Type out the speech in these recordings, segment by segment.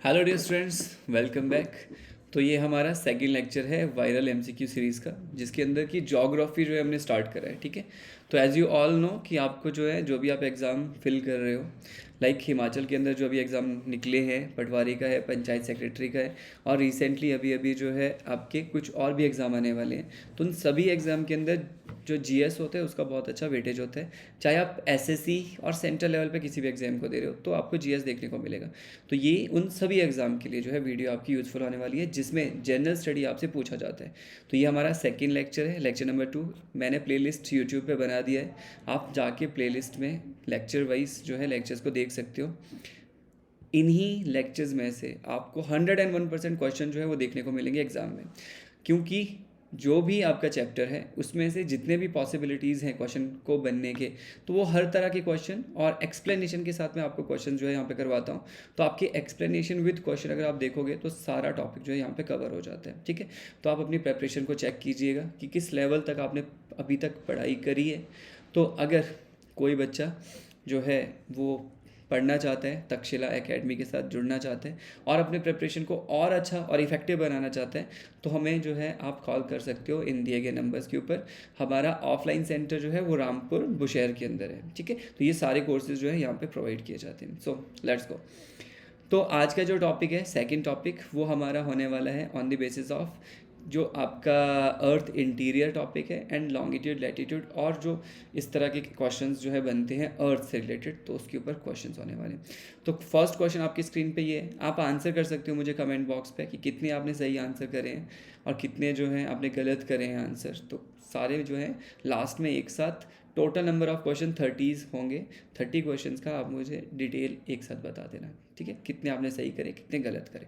Hello dear students, welcome back. तो ये हमारा सेकंड लेक्चर है वायरल एमसीक्यू सीरीज़ का, जिसके अंदर की ज्योग्राफी जो है हमने स्टार्ट करा है। ठीक है, तो एज़ यू ऑल नो कि आपको जो है जो भी आप एग्ज़ाम फिल कर रहे हो, लाइक हिमाचल के अंदर जो अभी एग्ज़ाम निकले हैं, पटवारी का है, पंचायत सेक्रेटरी का है, और रिसेंटली अभी अभी जो है आपके कुछ और भी एग्ज़ाम आने वाले हैं। तो उन सभी एग्ज़ाम के अंदर जो जीएस होता है उसका बहुत अच्छा वेटेज होता है। चाहे आप एसएससी और सेंट्रल लेवल पे किसी भी एग्ज़ाम को दे रहे हो तो आपको जीएस देखने को मिलेगा। तो ये उन सभी एग्ज़ाम के लिए जो है वीडियो आपकी यूज़फुल होने वाली है, जिसमें जनरल स्टडी आपसे पूछा जाता है। तो ये हमारा सेकंड लेक्चर है, लेक्चर नंबर 2। मैंने प्लेलिस्ट यूट्यूब पे बना दिया है, आप जाके प्लेलिस्ट में लेक्चर वाइज जो है लेक्चर्स को देख सकते हो। इन्हीं लेक्चर्स में से आपको 101% क्वेश्चन जो है वो देखने को मिलेंगे एग्ज़ाम में, क्योंकि जो भी आपका चैप्टर है उसमें से जितने भी पॉसिबिलिटीज़ हैं क्वेश्चन को बनने के, तो वो हर तरह के क्वेश्चन और एक्सप्लेनेशन के साथ में आपको क्वेश्चन जो है यहाँ पे करवाता हूँ। तो आपके एक्सप्लेनेशन विद क्वेश्चन अगर आप देखोगे तो सारा टॉपिक जो है यहाँ पे कवर हो जाता है। ठीक है, तो आप अपनी प्रेपरेशन को चेक कीजिएगा कि किस लेवल तक आपने अभी तक पढ़ाई करी है। तो अगर कोई बच्चा जो है वो पढ़ना चाहते हैं, तक्षशिला एकेडमी के साथ जुड़ना चाहते हैं और अपने प्रिपरेशन को और अच्छा और इफेक्टिव बनाना चाहते हैं, तो हमें जो है आप कॉल कर सकते हो इन दिए गए नंबर्स के ऊपर। हमारा ऑफलाइन सेंटर जो है वो रामपुर बुशहर के अंदर है। ठीक है, तो ये सारे कोर्सेज जो है यहाँ पे प्रोवाइड किए जाते हैं। So let's go. तो आज का जो टॉपिक है, सेकंड टॉपिक, वो हमारा होने वाला है ऑन द बेसिस ऑफ जो आपका अर्थ इंटीरियर टॉपिक है एंड लॉन्गिट्यूड लैटिट्यूड, और जो इस तरह के क्वेश्चंस जो है बनते हैं अर्थ से रिलेटेड, तो उसके ऊपर क्वेश्चंस होने वाले हैं। तो फर्स्ट क्वेश्चन आपकी स्क्रीन पे ये है, आप आंसर कर सकते हो मुझे कमेंट बॉक्स पे कि कितने आपने सही आंसर करे हैं और कितने जो हैं आपने गलत करे हैं आंसर। तो सारे जो है लास्ट में एक साथ टोटल नंबर ऑफ क्वेश्चन 30 होंगे। 30 क्वेश्चंस का आप मुझे डिटेल एक साथ बता देना। ठीक है, कितने आपने सही करे, कितने गलत करे।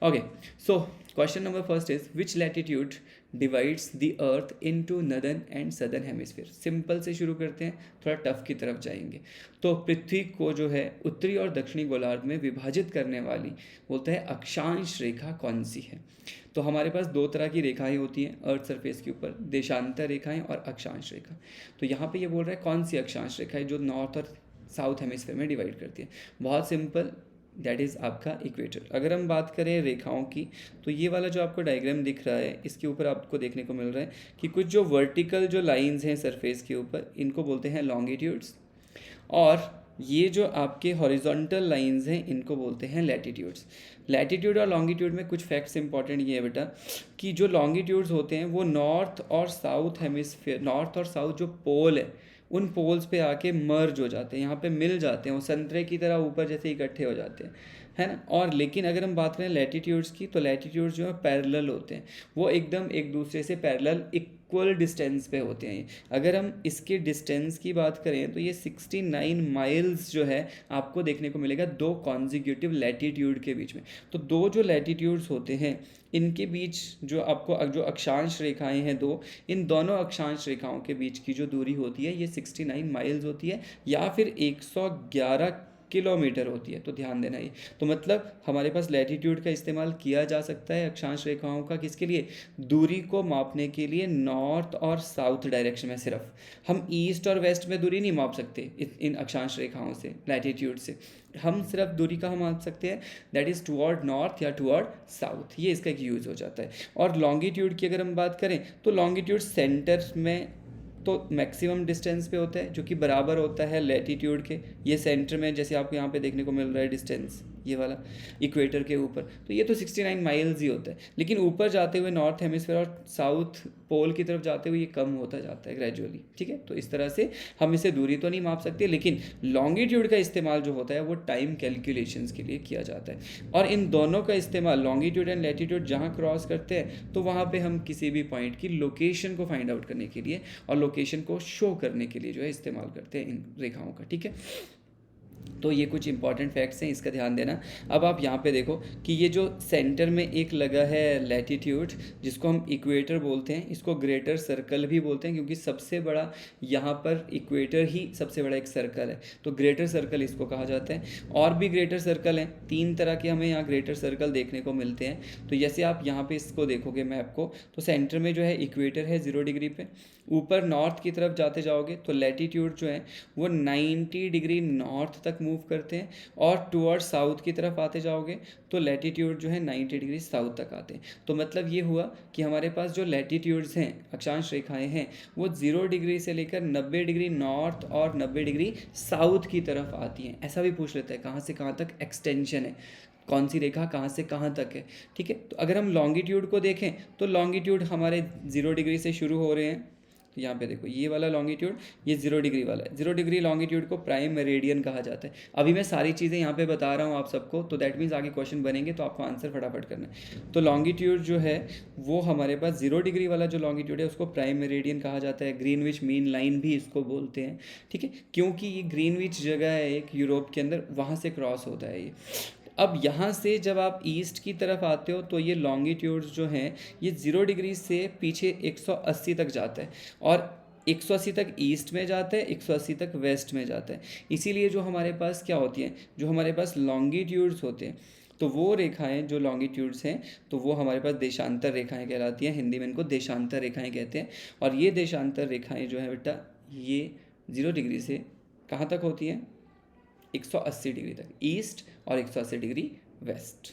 Okay, so question number first is which latitude divides the earth into northern and southern hemisphere. Simple से शुरू करते हैं, थोड़ा टफ की तरफ जाएंगे। तो पृथ्वी को जो है उत्तरी और दक्षिणी गोलार्ध में विभाजित करने वाली बोलते हैं अक्षांश रेखा कौन सी है। तो हमारे पास दो तरह की रेखाएं होती हैं अर्थ सरफेस के ऊपर, देशांतर रेखाएं और अक्षांश रेखा। तो यहाँ पे ये बोल रहा है कौन सी अक्षांश रेखा है जो नॉर्थ और साउथ हेमिस्फीयर में डिवाइड करती है। बहुत सिंपल, दैट इज़ आपका इक्वेटर। अगर हम बात करें रेखाओं की, तो ये वाला जो आपको डायग्राम दिख रहा है, इसके ऊपर आपको देखने को मिल रहा है कि कुछ जो वर्टिकल जो लाइंस हैं सरफेस के ऊपर, इनको बोलते हैं लॉन्गिट्यूड्स, और ये जो आपके हॉरिजॉन्टल लाइंस हैं इनको बोलते हैं लैटिट्यूड्स। लैटिट्यूड और लॉन्गिट्यूड में कुछ फैक्ट्स इंपॉर्टेंट ये है बेटा कि जो लॉन्गिट्यूड्स होते हैं वो नॉर्थ और साउथ हेमिस्फीयर, नॉर्थ और साउथ जो पोल है उन पोल्स पे आके मर्ज हो जाते हैं, यहाँ पे मिल जाते हैं, वो संतरे की तरह ऊपर जैसे इकट्ठे हो जाते हैं, है ना। और लेकिन अगर हम बात करें लैटिट्यूड्स की, तो लैटिट्यूड्स जो है पैरेलल होते हैं, वो एकदम एक दूसरे से पैरेलल इक्वल डिस्टेंस पे होते हैं। ये अगर हम इसके डिस्टेंस की बात करें तो ये 69 माइल्स जो है आपको देखने को मिलेगा दो कॉन्जिक्यूटिव लैटिट्यूड के बीच में। तो दो जो लैटिट्यूड्स होते हैं इनके बीच जो आपको जो अक्षांश रेखाएं हैं दो, इन दोनों अक्षांश रेखाओं के बीच की जो दूरी होती है ये 69 माइल्स होती है या फिर 111 किलोमीटर होती है। तो ध्यान देना ये, तो मतलब हमारे पास लैटिट्यूड का इस्तेमाल किया जा सकता है अक्षांश रेखाओं का, किसके लिए, दूरी को मापने के लिए नॉर्थ और साउथ डायरेक्शन में। सिर्फ हम ईस्ट और वेस्ट में दूरी नहीं माप सकते इन अक्षांश रेखाओं से, लैटिट्यूड से। हम सिर्फ दूरी का हम माप सकते हैं दैट इज़ टुवर्ड नॉर्थ या टुवर्ड साउथ, ये इसका एक यूज़ हो जाता है। और लॉन्गिट्यूड की अगर हम बात करें तो लॉन्गिट्यूड सेंटर में तो मैक्सिमम डिस्टेंस पे होता है जो कि बराबर होता है लैटिट्यूड के। ये सेंटर में जैसे आपको यहाँ पे देखने को मिल रहा है डिस्टेंस, ये वाला इक्वेटर के ऊपर, तो ये तो 69 माइल्स ही होता है। लेकिन ऊपर जाते हुए नॉर्थ हेमिस्फीयर और साउथ पोल की तरफ जाते हुए ये कम होता जाता है ग्रेजुअली। ठीक है, तो इस तरह से हम इसे दूरी तो नहीं माप सकते, लेकिन लॉन्गिट्यूड का इस्तेमाल जो होता है वो टाइम कैलकुलेशंस के लिए किया जाता है। और इन दोनों का इस्तेमाल लॉन्गिट्यूड एंड लैटिट्यूड जहाँ क्रॉस करते हैं तो वहाँ पे हम किसी भी पॉइंट की लोकेशन को फाइंड आउट करने के लिए और लोकेशन को शो करने के लिए जो है इस्तेमाल करते हैं इन रेखाओं का। ठीक है, तो ये कुछ इंपॉर्टेंट फैक्ट्स हैं, इसका ध्यान देना। अब आप यहाँ पे देखो कि ये जो सेंटर में एक लगा है लैटिट्यूड, जिसको हम इक्वेटर बोलते हैं, इसको ग्रेटर सर्कल भी बोलते हैं क्योंकि सबसे बड़ा यहाँ पर इक्वेटर ही सबसे बड़ा एक सर्कल है, तो ग्रेटर सर्कल इसको कहा जाता है। और भी ग्रेटर सर्कल हैं, 3 तरह के हमें यहाँ ग्रेटर सर्कल देखने को मिलते हैं। तो जैसे आप यहाँ पे इसको देखोगे मैप को, तो सेंटर में जो है इक्वेटर है 0 डिग्री पे, ऊपर नॉर्थ की तरफ जाते जाओगे तो लैटिट्यूड जो है वो 90 डिग्री नॉर्थ तक मूव करते हैं, और टुवर्ड साउथ की तरफ आते जाओगे तो लैटिट्यूड जो है 90 डिग्री साउथ तक आते हैं। तो मतलब ये हुआ कि हमारे पास जो लैटिट्यूड्स हैं, अक्षांश रेखाएं हैं, वो 0 डिग्री से लेकर 90 डिग्री नॉर्थ और 90 डिग्री साउथ की तरफ आती हैं। ऐसा भी पूछ लेता है कहाँ से कहाँ तक एक्सटेंशन है, कौन सी रेखा कहाँ से कहाँ तक है। ठीक है, तो अगर हम लॉन्गिट्यूड को देखें तो लॉन्गिट्यूड हमारे 0 डिग्री से शुरू हो रहे हैं। तो यहाँ पे देखो ये वाला लॉन्गिट्यूड, ये 0 डिग्री वाला है। 0 डिग्री लॉन्गिट्यूड को प्राइम मेरिडियन कहा जाता है। अभी मैं सारी चीज़ें यहाँ पे बता रहा हूँ आप सबको, तो दैट मीन्स आगे क्वेश्चन बनेंगे तो आपको आंसर फटाफट करना है। तो लॉन्गिट्यूड जो है वो हमारे पास 0 डिग्री वाला जो लॉन्गिट्यूड है उसको प्राइम मेरिडियन कहा जाता है। ग्रीनविच मीन लाइन भी इसको बोलते हैं। ठीक है, क्योंकि ये ग्रीनविच जगह है एक यूरोप के अंदर, वहाँ से क्रॉस होता है ये। अब यहाँ से जब आप ईस्ट की तरफ आते हो तो ये लॉन्गिट्यूड्स जो हैं ये 0 डिग्री से पीछे 180 तक जाता है, और 180 तक ईस्ट में जाता है, 180 तक वेस्ट में जाता है। इसीलिए जो हमारे पास क्या होती हैं, जो हमारे पास लॉन्गिट्यूड्स होते हैं, तो वो रेखाएं जो लॉन्गिट्यूड्स हैं तो वो हमारे पास देशांतर रेखाएं कहलाती हैं। हिंदी में इनको देशांतर रेखाएं कहते हैं। और ये देशांतर रेखाएं जो है बेटा, ये 0 डिग्री से कहाँ तक होती हैं, 180 डिग्री तक ईस्ट और 180 degree west.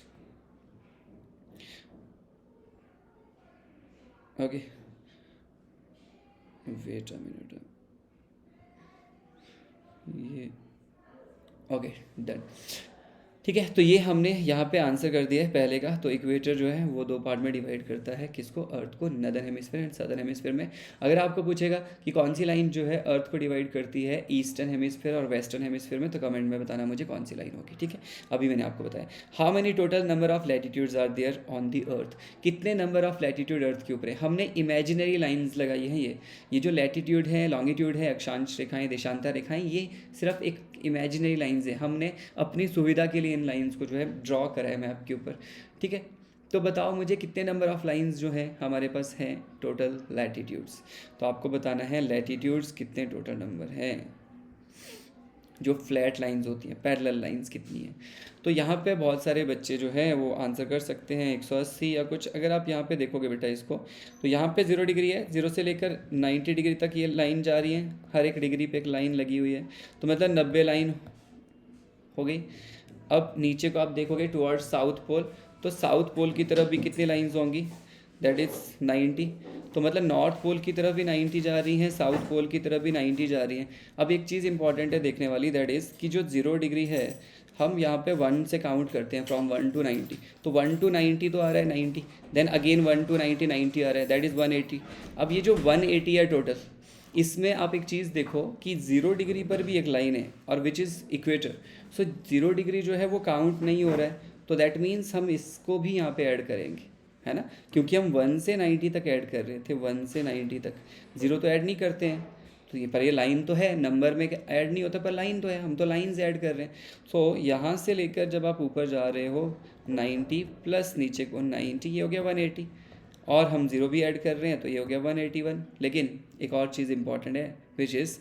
Okay, wait a minute, ये ओके डन। ठीक है, तो ये हमने यहाँ पे आंसर कर दिया है पहले का। तो इक्वेटर जो है वो 2 पार्ट में डिवाइड करता है, किसको, अर्थ को, northern hemisphere and southern hemisphere में। अगर आपको पूछेगा कि कौन सी लाइन जो है अर्थ को डिवाइड करती है ईस्टर्न हेमिस्फीयर और वेस्टर्न हेमिस्फीयर में, तो कमेंट में बताना मुझे कौन सी लाइन होगी। ठीक है, अभी मैंने आपको बताया। How many total number of latitudes are there on the earth, कितने नंबर ऑफ लैटिट्यूड अर्थ के ऊपर है। हमने इमेजिनरी लाइन्स लगाई हैं। ये जो लैटिट्यूड है, लॉन्गिट्यूड है, अक्षांश रेखाएं, देशांतर रेखाएं, ये सिर्फ एक इमेजिनरी लाइन्स है। हमने अपनी सुविधा के लिए इन लाइंस को जो है ड्रॉ करा है मैप के ऊपर। ठीक है, तो बताओ मुझे कितने नंबर ऑफ लाइंस जो है हमारे पास हैं टोटल लैटिट्यूड्स। तो आपको बताना है लैटिट्यूड्स कितने टोटल नंबर हैं, जो फ्लैट लाइंस होती हैं, पैरेलल लाइंस कितनी हैं। तो यहाँ पे बहुत सारे बच्चे जो हैं वो आंसर कर सकते हैं 180 या कुछ। अगर आप यहाँ पे देखोगे बेटा इसको, तो यहाँ पे 0 डिग्री है, 0 से लेकर 90 डिग्री तक ये लाइन जा रही है, हर एक डिग्री पे एक लाइन लगी हुई है, तो मतलब 90 लाइन हो गई। अब नीचे को आप देखोगे टुवर्ड साउथ पोल, तो साउथ पोल की तरफ भी कितनी लाइंस होंगी, दैट इज़ 90। तो मतलब नॉर्थ पोल की तरफ भी 90 जा रही हैं, साउथ पोल की तरफ भी 90 जा रही हैं। अब एक चीज़ इंपॉर्टेंट है देखने वाली, दैट इज़ कि जो 0 डिग्री है हम यहाँ पे 1 से काउंट करते हैं, फ्रॉम 1 to 90। तो 1 to 90 तो आ रहा है 90, देन अगेन 1 to 90, 90 आ रहा है, दैट इज़ 180। अब ये जो 180 है टोटल, इसमें आप एक चीज़ देखो कि 0 डिग्री पर भी एक लाइन है, और which is equator. So 0 degree जो है वो काउंट नहीं हो रहा है, तो दैट मीन्स हम इसको भी यहाँ पे ऐड करेंगे, है ना, क्योंकि हम 1 से 90 तक ऐड कर रहे थे, 1 से 90 तक 0 तो ऐड नहीं करते हैं। तो ये पर ये लाइन तो है, नंबर में ऐड नहीं होता पर लाइन तो है, हम तो लाइन्स ऐड कर रहे हैं। सो यहाँ से लेकर जब आप ऊपर जा रहे हो 90 प्लस नीचे को 90, ये हो गया 180, और हम 0 भी ऐड कर रहे हैं तो ये हो गया 181। लेकिन एक और चीज़ इंपॉर्टेंट है, विच इज़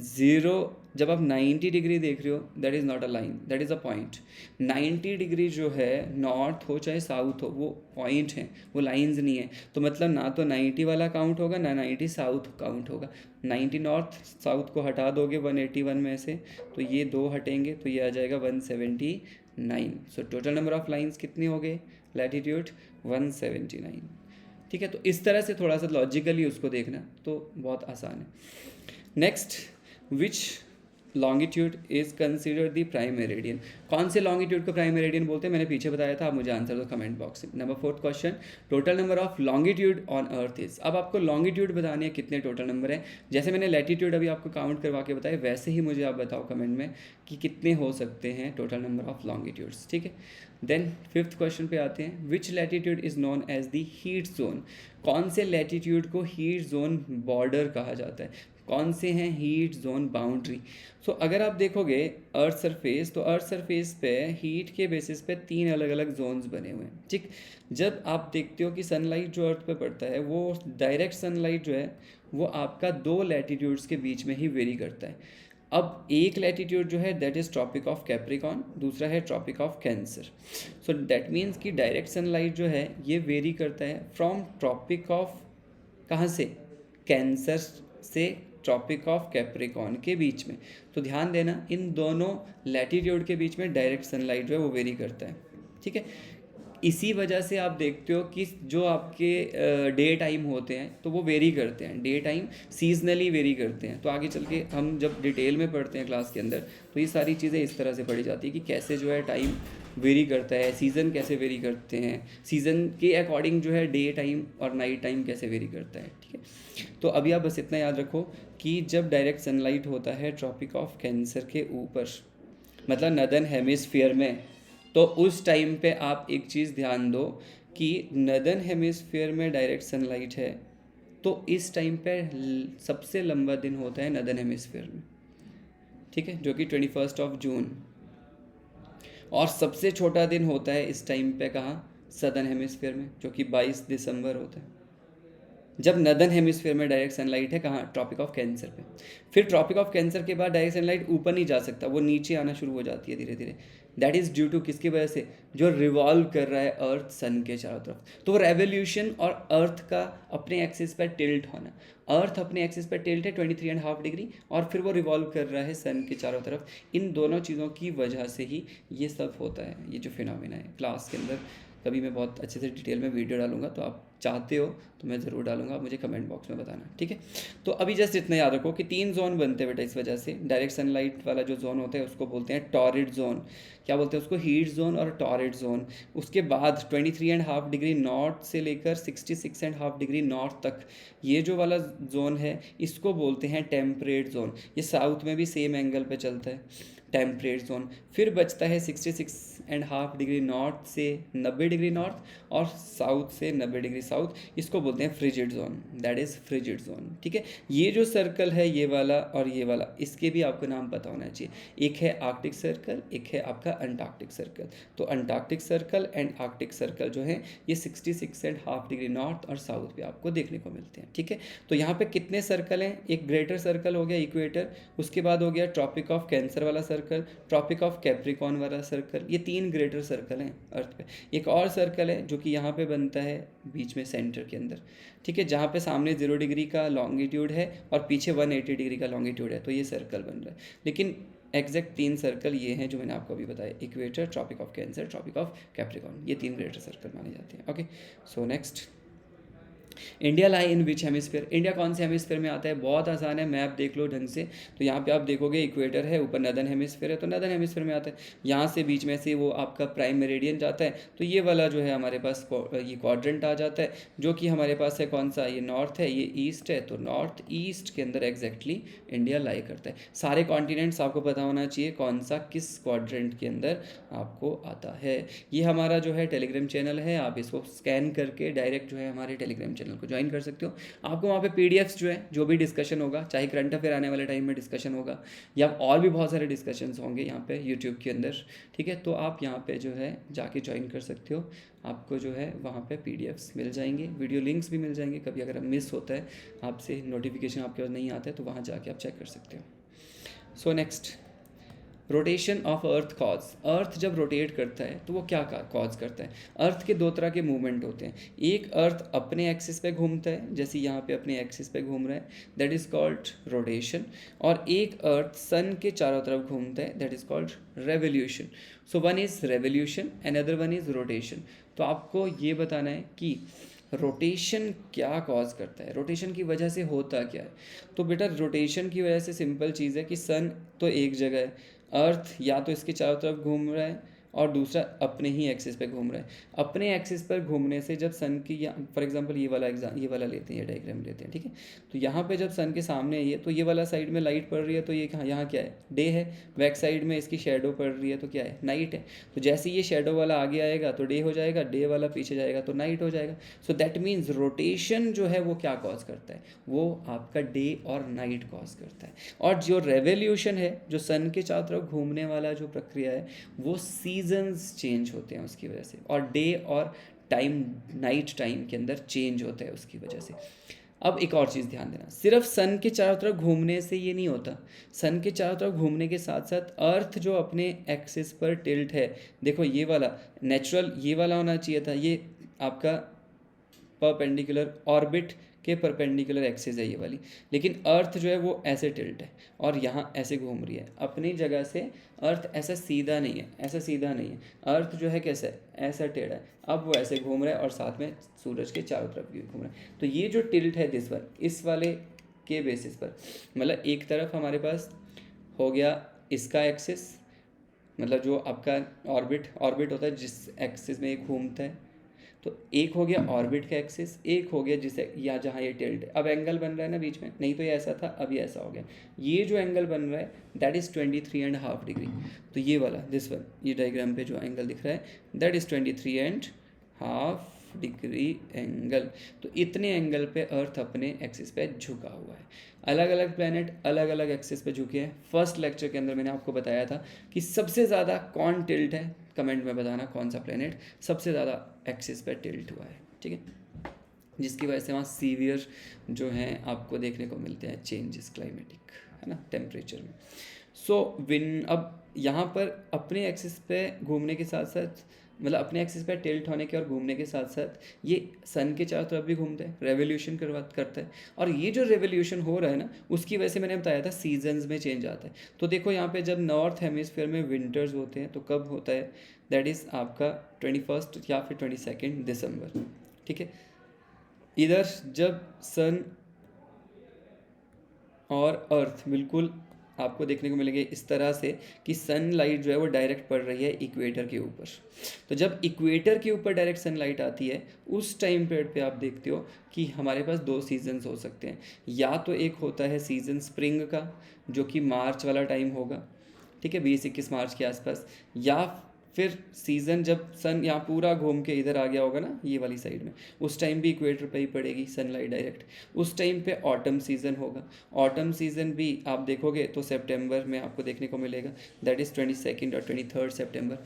0, जब आप 90 डिग्री देख रहे हो, that is not a line, that is a point. 90 degree जो है नॉर्थ हो चाहे साउथ हो, वो पॉइंट है, वो लाइंस नहीं है। तो मतलब ना तो 90 वाला काउंट होगा, ना 90 साउथ काउंट होगा। 90 नॉर्थ साउथ को हटा दोगे 181 में से, तो ये 2 हटेंगे, तो ये आ जाएगा 179। So total number of lines कितने हो गए, लैटिट्यूड 179। ठीक है, तो इस तरह से थोड़ा सा लॉजिकली उसको देखना तो बहुत आसान है। Next, which longitude is considered the prime meridian, कौन से लॉन्गिट्यूड को प्राइम मेरिडियन बोलते हैं, मैंने पीछे बताया था, आप मुझे आंसर दो कमेंट बॉक्स में। Number 4th question, total number of longitude on earth is. अब आपको लॉन्गिट्यूड बताने हैं कितने टोटल नंबर हैं। जैसे मैंने लैटिट्यूड अभी आपको काउंट करवा के बताया, वैसे ही मुझे आप बताओ कमेंट में कि कितने हो सकते हैं टोटल नंबर ऑफ लॉन्गिट्यूड्स। ठीक है, देन 5th क्वेश्चन पे आते हैं, which latitude is known as the heat zone, कौन से लैटिट्यूड को हीट जोन बॉर्डर कहा जाता है, कौन से हैं हीट जोन बाउंड्री। सो अगर आप देखोगे अर्थ सरफेस, तो अर्थ सरफेस पे हीट के बेसिस पे 3 अलग अलग जोन्स बने हुए हैं। ठीक, जब आप देखते हो कि सनलाइट जो अर्थ पे पड़ता है, वो डायरेक्ट सनलाइट जो है वो आपका 2 लैटिट्यूड्स के बीच में ही वेरी करता है। अब एक लैटिट्यूड जो है that is tropic of Capricorn, दूसरा है tropic of Cancer. So that means कि डायरेक्ट सनलाइट जो है ये वेरी करता है फ्रॉम ट्रॉपिक ऑफ, कहाँ से, कैंसर से ट्रॉपिक ऑफ कैप्रिकॉर्न के बीच में। तो ध्यान देना, इन दोनों लैटिट्यूड के बीच में डायरेक्ट सनलाइट जो है वो वेरी करता है, ठीक है। इसी वजह से आप देखते हो कि जो आपके डे टाइम होते हैं तो वो वेरी करते हैं, डे टाइम सीजनली वेरी करते हैं। तो आगे चल के हम जब डिटेल में पढ़ते हैं क्लास के अंदर तो ये सारी चीज़ें इस तरह से पढ़ी जाती है कि कैसे जो है टाइम वेरी करता है, सीज़न कैसे वेरी करते हैं, सीज़न के अकॉर्डिंग जो है डे टाइम और नाइट टाइम कैसे वेरी करता है, ठीक है। तो अभी आप बस इतना याद रखो कि जब डायरेक्ट सनलाइट होता है ट्रॉपिक ऑफ कैंसर के ऊपर, मतलब नदर्न हेमिस्फीयर में, तो उस टाइम पे आप एक चीज़ ध्यान दो कि नदर्न हेमिस्फीयर में डायरेक्ट सनलाइट है तो इस टाइम पे सबसे लंबा दिन होता है नदर्न हेमिस्फीयर में, ठीक है, जो कि 21 जून। और सबसे छोटा दिन होता है इस टाइम पे कहाँ, सदर्न हेमिस्फीयर में, जो कि 22 दिसंबर होता है, जब नदर्न हेमिस्फीयर में डायरेक्ट सनलाइट है कहाँ, ट्रॉपिक ऑफ कैंसर पे। फिर ट्रॉपिक ऑफ कैंसर के बाद डायरेक्ट सनलाइट ऊपर नहीं जा सकता, वो नीचे आना शुरू हो जाती है धीरे धीरे। दैट इज़ ड्यू टू किसकी वजह से, जो रिवॉल्व कर रहा है अर्थ सन के चारों तरफ। तो रेवोल्यूशन और अर्थ का अपने एक्सिस पर टिल्ट होना, अर्थ अपने एक्सिस पर टिल्ट है 23.5 डिग्री और फिर वो रिवॉल्व कर रहा है सन के चारों तरफ। इन दोनों चीज़ों की वजह से ही ये सब होता है, ये जो फिनोमेना है। क्लास के अंदर कभी मैं बहुत अच्छे से डिटेल में वीडियो डालूंगा, तो आप चाहते हो तो मैं ज़रूर डालूंगा, आप मुझे कमेंट बॉक्स में बताना, ठीक है। तो अभी जस्ट इतना याद रखो कि 3 जोन बनते हैं बेटा इस वजह से। डायरेक्ट सनलाइट वाला जो जोन होता है उसको बोलते हैं टॉरिड जोन, क्या बोलते हैं उसको, हीट जोन और टॉरिड जोन। उसके बाद 23.5 डिग्री नॉर्थ से लेकर 66.5 डिग्री नॉर्थ तक ये जो वाला जोन है इसको बोलते हैं टेम्परेट जोन। ये साउथ में भी सेम एंगल पे चलता है, टेम्परेट जोन। फिर बचता है 66.5 डिग्री नॉर्थ से 90 डिग्री नॉर्थ और साउथ से 90 डिग्री साउथ, इसको बोलते हैं frigid zone, that is frigid zone, ठीक है। ये जो सर्कल है ये वाला और ये वाला, इसके भी आपको नाम पता होना चाहिए। एक है आर्कटिक सर्कल, एक है आपका अंटार्कटिक सर्कल। तो Antarctic circle and Arctic circle जो है ये 66.5 डिग्री नॉर्थ और साउथ पे आपको देखने को मिलते हैं, ठीक है। तो यहाँ पे कितने सर्कल हैं, एक ग्रेटर सर्कल हो गया इक्वेटर, उसके बाद हो गया ट्रॉपिक ऑफ कैंसर वाला सर्कल, ट्रॉपिक ऑफ कैप्रिकॉर्न वाला सर्कल, ये 3 ग्रेटर सर्कल हैं अर्थ पे। एक और सर्कल है जो कि यहाँ पे बनता है बीच में सेंटर के अंदर, ठीक है, जहाँ पे सामने 0 डिग्री का लॉन्गिट्यूड है और पीछे 180 डिग्री का लॉन्गिट्यूड है, तो ये सर्कल बन रहा है। लेकिन एग्जैक्ट 3 सर्कल ये हैं जो मैंने आपको अभी बताया, equator, tropic of Cancer, tropic of Capricorn, ये 3 ग्रेटर सर्कल माने जाते हैं। Okay, so next, India lie in which hemisphere, India कौन से हेमिस्फीयर में आता है, बहुत आसान है, मैप देख लो ढंग से। तो यहाँ पे आप देखोगे इक्वेटर है, ऊपर नदर्न हेमिस्फीयर है, तो नदर्न हेमिस्फीयर में आता है। यहाँ से बीच में से वो आपका प्राइम मेरिडियन जाता है, तो ये वाला जो है हमारे पास ये क्वाड्रेंट आ जाता है, जो कि हमारे पास है कौन सा, ये नॉर्थ है, ये ईस्ट है, तो नॉर्थ ईस्ट के अंदर एग्जैक्टली इंडिया लाई करता है। सारे कॉन्टिनेंट्स आपको पता होना चाहिए कौन सा किस क्वाड्रेंट के अंदर आपको आता है। ये हमारा जो है टेलीग्राम चैनल है, आप इसको स्कैन करके डायरेक्ट जो है हमारे टेलीग्राम चैनल को ज्वाइन कर सकते हो। आपको वहाँ पे पीडीएफ्स जो है, जो भी डिस्कशन होगा, चाहे करंट अफेयर आने वाले टाइम में डिस्कशन होगा या और भी बहुत सारे डिस्कशंस होंगे यहाँ पे यूट्यूब के अंदर, ठीक है, तो आप यहाँ पे जो है जाके ज्वाइन कर सकते हो। आपको जो है वहाँ पे पीडीएफ्स मिल जाएंगे, वीडियो लिंक्स भी मिल जाएंगे। कभी अगर मिस होता है, आपसे नोटिफिकेशन आपके पास नहीं आता है, तो वहाँ जाके आप चेक कर सकते हो। So next, rotation of earth cause, earth जब रोटेट करता है तो वो क्या कॉज करता है। अर्थ के 2 तरह के मूवमेंट होते हैं, एक अर्थ अपने एक्सिस पे घूमता है, जैसे यहाँ पे अपने एक्सिस पे घूम रहा है, दैट इज़ कॉल्ड रोटेशन, और एक अर्थ सन के चारों तरफ घूमता है, that is called revolution. So one is revolution and other one is rotation. तो आपको ये बताना है कि रोटेशन क्या कॉज करता है, रोटेशन की वजह से होता क्या है। तो बेटा रोटेशन की वजह से सिंपल चीज़ है कि सन तो एक जगह है, अर्थ या तो इसके चारों तरफ घूम रहा है और दूसरा अपने ही एक्सिस पे घूम रहा है। अपने एक्सिस पर घूमने से जब सन की, या फॉर एग्जांपल ये वाला लेते हैं, ये डायग्राम लेते हैं, ठीक है। तो यहाँ पे जब सन के सामने ये, तो ये वाला साइड में लाइट पड़ रही है, तो ये यहाँ क्या है, डे है। बैक साइड में इसकी शेडो पड़ रही है, तो क्या है, नाइट है। तो जैसे ये शेडो वाला आगे आएगा तो डे हो जाएगा, डे वाला पीछे जाएगा तो नाइट हो जाएगा। सो दैट मीन्स रोटेशन जो है वो क्या कॉज करता है, वो आपका डे और नाइट कॉज करता है। और जो रेवोल्यूशन है, जो सन के चारों तरफ घूमने वाला जो प्रक्रिया है, वो सीजन्स चेंज होते हैं उसकी वजह से, और डे और टाइम, नाइट टाइम के अंदर चेंज होता है उसकी वजह से। अब एक और चीज़ ध्यान देना, सिर्फ सन के चारों तरफ घूमने से ये नहीं होता, सन के चारों तरफ घूमने के साथ साथ अर्थ जो अपने एक्सिस पर टिल्ट है, देखो ये वाला नेचुरल ये वाला होना चाहिए था, ये आपका परपेंडिकुलर ऑर्बिट के परपेंडिकुलर एक्सिस है ये वाली, लेकिन अर्थ जो है वो ऐसे टिल्ट है और यहाँ ऐसे घूम रही है अपनी जगह से। अर्थ ऐसा सीधा नहीं है, ऐसा सीधा नहीं है, अर्थ जो है कैसा है, ऐसा टेढ़ा है। अब वो ऐसे घूम रहा है और साथ में सूरज के चारों तरफ भी घूम रहा है। तो ये जो टिल्ट है दिस वन, इस वाले के बेसिस पर, मतलब एक तरफ हमारे पास हो गया इसका एक्सिस, मतलब जो आपका ऑर्बिट होता है जिस एक्सिस में ये घूमता है, तो एक हो गया ऑर्बिट का एक्सिस, एक हो गया जिसे या जहाँ ये टिल्ट है। अब एंगल बन रहा है ना बीच में, नहीं तो ये ऐसा था, अब ये ऐसा हो गया। ये जो एंगल बन रहा है दैट इज़ 23.5 डिग्री। तो ये वाला दिस वन, ये डायग्राम पे जो एंगल दिख रहा है दैट इज़ 23.5 डिग्री एंगल। तो इतने एंगल पे अर्थ अपने एक्सिस पे झुका हुआ है। अलग अलग प्लैनेट अलग अलग एक्सिस पे झुके हैं। फर्स्ट लेक्चर के अंदर मैंने आपको बताया था कि सबसे ज़्यादा कौन टिल्ट है, कमेंट में बताना कौन सा प्लैनेट सबसे ज़्यादा एक्सिस पे टिल्ट हुआ है, ठीक है, जिसकी वजह से वहाँ सीवियर जो हैं आपको देखने को मिलते हैं चेंजेस क्लाइमेटिक, है ना, टेम्परेचर में। सो विन अब यहाँ पर अपने एक्सिस पे घूमने के साथ साथ, मतलब अपने एक्सिस पे टिल्ट होने के और घूमने के साथ साथ ये सन के चारों तरफ भी घूमता है, रेवोल्यूशन करता है। और ये जो रेवोल्यूशन हो रहा है ना, उसकी वजह से मैंने बताया था सीजन्स में चेंज आता है। तो देखो यहाँ पे जब नॉर्थ हेमिस्फीयर में विंटर्स होते हैं तो कब होता है, दैट इज़ आपका 21 या फिर 22 दिसंबर, ठीक है। इधर जब सन और अर्थ बिल्कुल आपको देखने को मिलेंगे इस तरह से कि सनलाइट जो है वो डायरेक्ट पड़ रही है इक्वेटर के ऊपर। तो जब इक्वेटर के ऊपर डायरेक्ट सनलाइट आती है उस टाइम पीरियड पे आप देखते हो कि हमारे पास दो सीजन्स हो सकते हैं। या तो एक होता है सीज़न स्प्रिंग का जो कि मार्च वाला टाइम होगा, ठीक है, 20-21 मार्च के आसपास, या फिर सीज़न जब सन यहाँ पूरा घूम के इधर आ गया होगा ना ये वाली साइड में, उस टाइम भी इक्वेटर पे ही पड़ेगी सनलाइट डायरेक्ट। उस टाइम पे ऑटम सीज़न होगा। ऑटम सीज़न भी आप देखोगे तो सितंबर में आपको देखने को मिलेगा, दैट इज़ 22 और 23 सितंबर।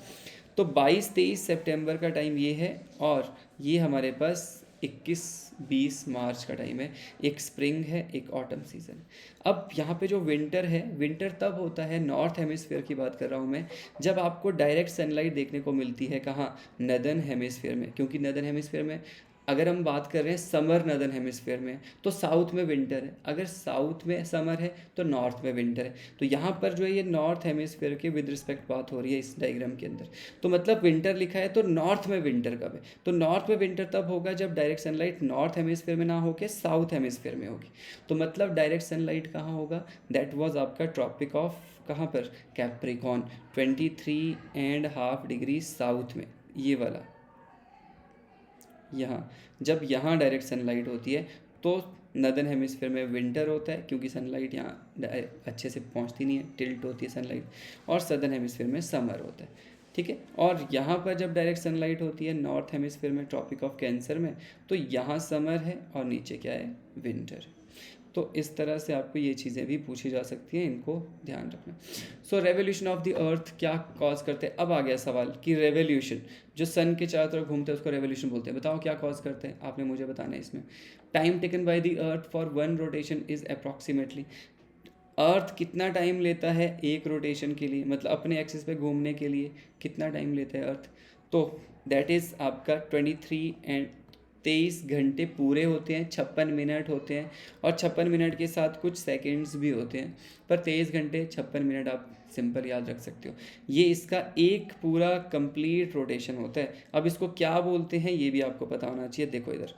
तो 22-23 सितंबर का टाइम ये है, और ये हमारे पास 21-20 मार्च का टाइम है। एक स्प्रिंग है, एक ऑटम सीज़न। अब यहाँ पे जो विंटर है, विंटर तब होता है, नॉर्थ हेमिस्फीयर की बात कर रहा हूँ मैं, जब आपको डायरेक्ट सनलाइट देखने को मिलती है कहाँ, नदर्न हेमिस्फीयर में। क्योंकि नदर्न हेमिस्फीयर में अगर हम बात कर रहे हैं समर नदर्न हेमिस्फीयर में, तो साउथ में विंटर है। अगर साउथ में समर है तो नॉर्थ में विंटर है। तो यहाँ पर जो है ये नॉर्थ हेमिस्फीयर के विद रिस्पेक्ट बात हो रही है इस डायग्राम के अंदर। तो मतलब विंटर लिखा है तो नॉर्थ में विंटर कब है, तो नॉर्थ में विंटर तब होगा जब डायरेक्ट सनलाइट नॉर्थ हेमिस्फीयर में ना होकर साउथ हेमिस्फीयर में होगी। तो मतलब डायरेक्ट सनलाइट कहाँ होगा, दैट वाज आपका ट्रॉपिक ऑफ कहाँ पर, कैप्रिकॉन, 23.5 डिग्री साउथ में, ये वाला यहाँ। जब यहाँ डायरेक्ट सनलाइट होती है तो नदर्न हेमिस्फीयर में विंटर होता है क्योंकि सनलाइट यहाँ अच्छे से पहुँचती नहीं है, टिल्ट होती है सनलाइट, और सदर्न हेमिस्फीयर में समर होता है, ठीक है। और यहाँ पर जब डायरेक्ट सनलाइट होती है नॉर्थ हेमिस्फीयर में ट्रॉपिक ऑफ कैंसर में, तो यहाँ समर है और नीचे क्या है, विंटर। तो इस तरह से आपको ये चीज़ें भी पूछी जा सकती हैं, इनको ध्यान रखना। सो रेवोल्यूशन ऑफ द अर्थ क्या कॉज करते हैं। अब आ गया सवाल कि रेवोल्यूशन जो सन के चारों तरफ घूमते हैं उसको रेवोल्यूशन बोलते हैं, बताओ क्या कॉज करते हैं, आपने मुझे बताना है इसमें। Time taken by the earth for one rotation is approximately, earth कितना टाइम लेता है एक रोटेशन के लिए, मतलब अपने एक्सिस पे घूमने के लिए कितना टाइम लेता है अर्थ, तो दैट इज़ आपका 23 घंटे पूरे होते हैं, 56 मिनट होते हैं, और 56 मिनट के साथ कुछ सेकंड्स भी होते हैं, पर 23 घंटे 56 मिनट आप सिंपल याद रख सकते हो। ये इसका एक पूरा कंप्लीट रोटेशन होता है। अब इसको क्या बोलते हैं ये भी आपको पता होना चाहिए। देखो इधर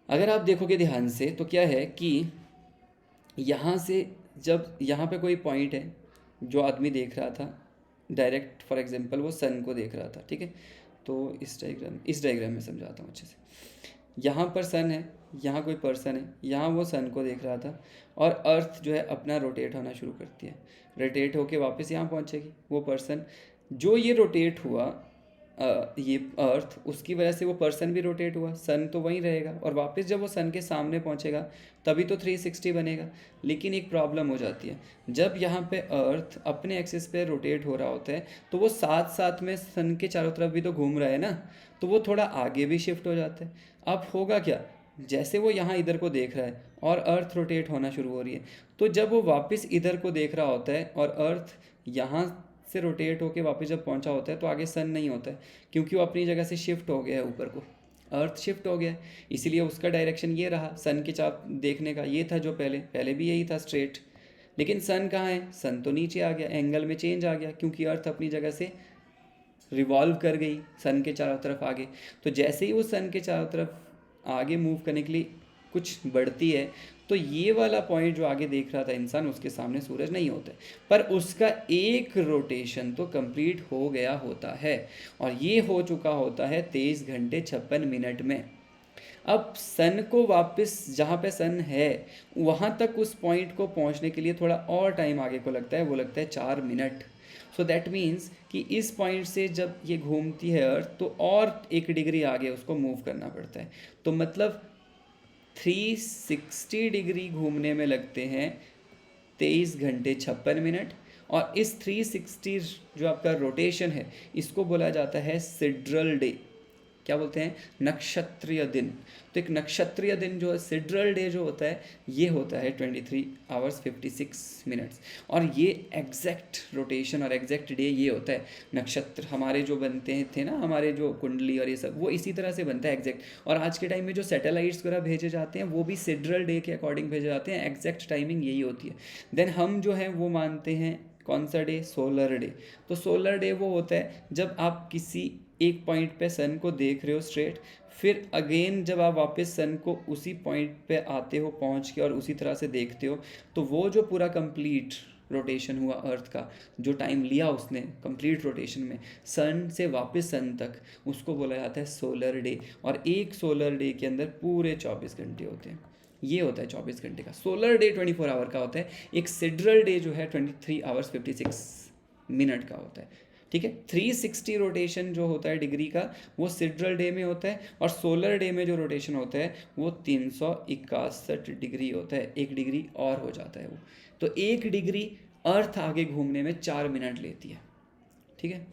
अगर आप देखोगे ध्यान से तो क्या है कि यहाँ से जब यहाँ पे कोई पॉइंट है जो आदमी देख रहा था डायरेक्ट, फॉर एग्जांपल वो सन को देख रहा था, ठीक है, तो इस डायग्राम में समझाता हूँ अच्छे से। यहाँ पर सन है, यहाँ कोई पर्सन है, यहाँ वो सन को देख रहा था, और अर्थ जो है अपना रोटेट होना शुरू करती है, रोटेट होके वापस यहाँ पहुँचेगी। वो पर्सन जो ये रोटेट हुआ ये अर्थ, उसकी वजह से वो पर्सन भी रोटेट हुआ, सन तो वहीं रहेगा, और वापस जब वो सन के सामने पहुँचेगा तभी तो 360 बनेगा। लेकिन एक प्रॉब्लम हो जाती है, जब यहाँ पे अर्थ अपने एक्सिस पे रोटेट हो रहा होता है तो वो साथ साथ में सन के चारों तरफ भी तो घूम रहा है ना, तो वो थोड़ा आगे भी शिफ्ट हो जाता है। अब होगा क्या, जैसे वो यहाँ इधर को देख रहा है और अर्थ रोटेट होना शुरू हो रही है, तो जब वो वापस इधर को देख रहा होता है और अर्थ यहाँ से रोटेट होके वापस जब पहुंचा होता है तो आगे सन नहीं होता है, क्योंकि वो अपनी जगह से शिफ्ट हो गया है ऊपर को, अर्थ शिफ्ट हो गया, इसीलिए उसका डायरेक्शन ये रहा, सन के चाप देखने का ये था जो पहले पहले भी यही था स्ट्रेट। लेकिन सन कहाँ है, सन तो नीचे आ गया, एंगल में चेंज आ गया क्योंकि अर्थ अपनी जगह से रिवॉल्व कर गई सन के चारों तरफ आगे। तो जैसे ही वो सन के चारों तरफ आगे मूव करने के लिए कुछ बढ़ती है, तो ये वाला पॉइंट जो आगे देख रहा था इंसान, उसके सामने सूरज नहीं होता है, पर उसका एक रोटेशन तो कंप्लीट हो गया होता है, और ये हो चुका होता है 23 घंटे 56 मिनट में। अब सन को वापस जहाँ पे सन है वहाँ तक उस पॉइंट को पहुँचने के लिए थोड़ा और टाइम आगे को लगता है, वो लगता है 4 मिनट। सो दैट मीन्स कि इस पॉइंट से जब ये घूमती है अर्थ, तो और 1 डिग्री आगे उसको मूव करना पड़ता है। तो मतलब 360 डिग्री घूमने में लगते हैं 23 घंटे 56 मिनट। और इस 360 जो आपका रोटेशन है, इसको बोला जाता है सिड्रल डे। क्या बोलते हैं, नक्षत्रीय दिन। तो एक नक्षत्रीय दिन जो है, सिड्रल डे जो होता है, ये होता है 23 आवर्स 56 मिनट्स। और ये एग्जैक्ट रोटेशन और एग्जैक्ट डे ये होता है। नक्षत्र हमारे जो बनते हैं थे ना, हमारे जो कुंडली और ये सब, वो इसी तरह से बनता है एग्जैक्ट। और आज के टाइम में जो सैटेलाइट्स वगैरह भेजे जाते हैं, वो भी सिड्रल डे के अकॉर्डिंग भेजे जाते हैं, एग्जैक्ट टाइमिंग यही होती है। देन हम जो है वो मानते हैं कौन सा डे, सोलर डे। तो सोलर डे वो होता है जब आप किसी एक पॉइंट पे सन को देख रहे हो स्ट्रेट, फिर अगेन जब आप वापस सन को उसी पॉइंट पे आते हो पहुंच के और उसी तरह से देखते हो, तो वो जो पूरा कंप्लीट रोटेशन हुआ अर्थ का, जो टाइम लिया उसने कंप्लीट रोटेशन में सन से वापस सन तक, उसको बोला जाता है सोलर डे। और एक सोलर डे के अंदर पूरे 24 घंटे होते हैं। ये होता है 24 घंटे का। सोलर डे 24 आवर का होता है। एक सिड्रल डे जो है 23 आवर्स 56 मिनट का होता है। ठीक है, 360 रोटेशन जो होता है डिग्री का, वो सिड्रल डे में होता है। और सोलर डे में जो रोटेशन होता है वो 361 डिग्री होता है, 1 डिग्री और हो जाता है वो। तो 1 डिग्री अर्थ आगे घूमने में 4 मिनट लेती है। ठीक है,